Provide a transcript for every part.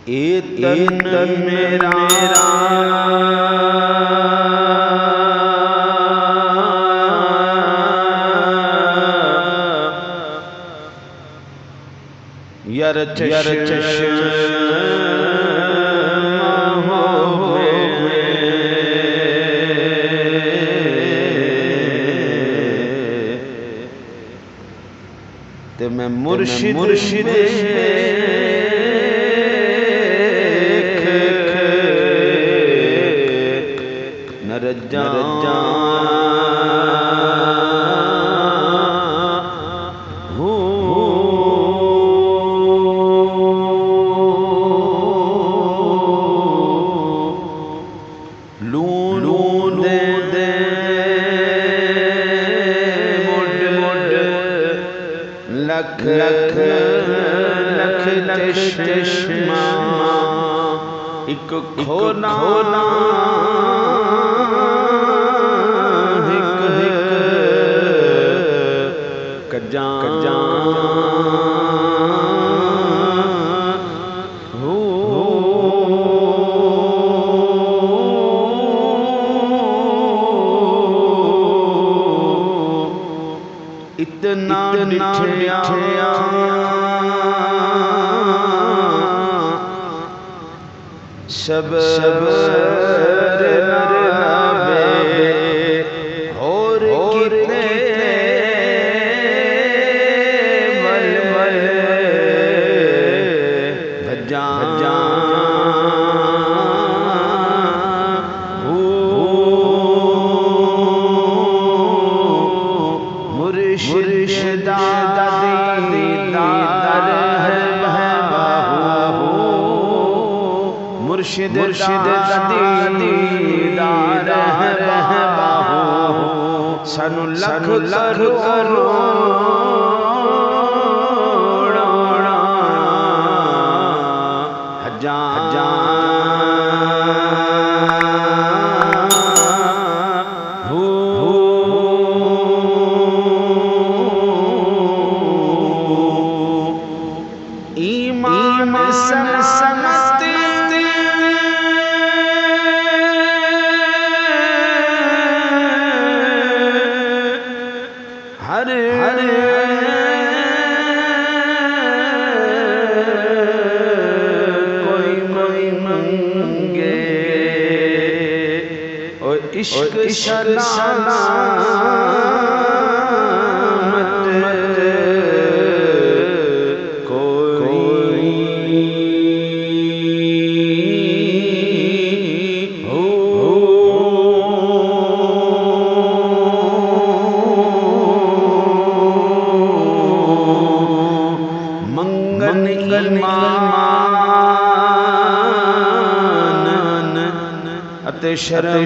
एतन मेरा यर ते मैं मुर्शिद नरजा लख लख लख लख चश्मा एक खोना हिक हिक कजा इतना डिठया सब और कितने मल मल भजा मुर्शिदा दीदार है बाहू मुर्शिद दीदार है बाहू सानू लख लख करोड़ हजार ईमान समत हर हर कोई कोई मंगे और इश्क सलामत ईमान अते शर्म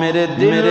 मेरे दिल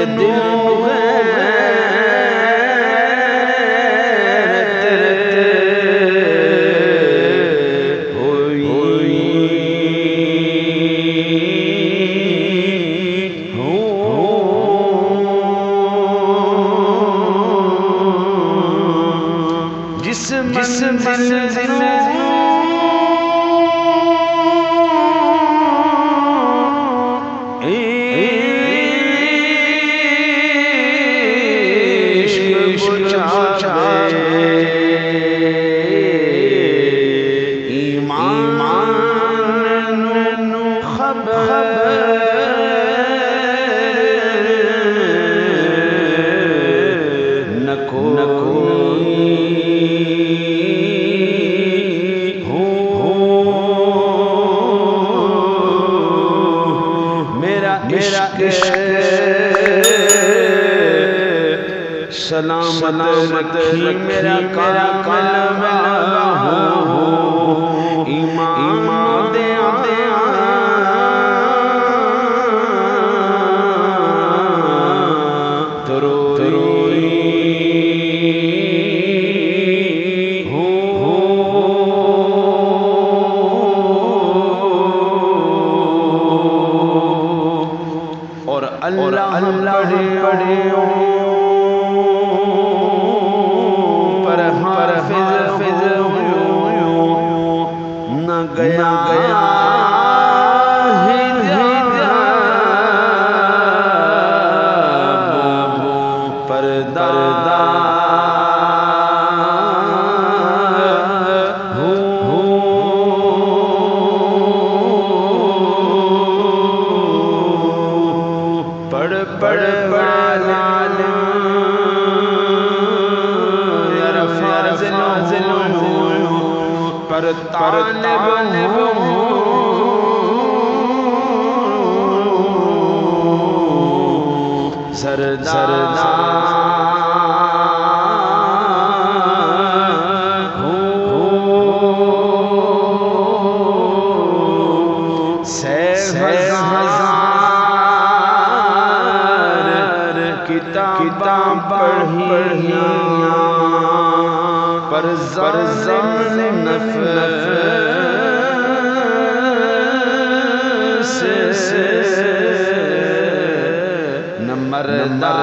सलामत मेरा कलम हो ईमान दे तरोई और अल्लाह पढ़े पर गया गया पर्दा पढ़ पर सरदा किताब पढ़िया पर नफस न मरदा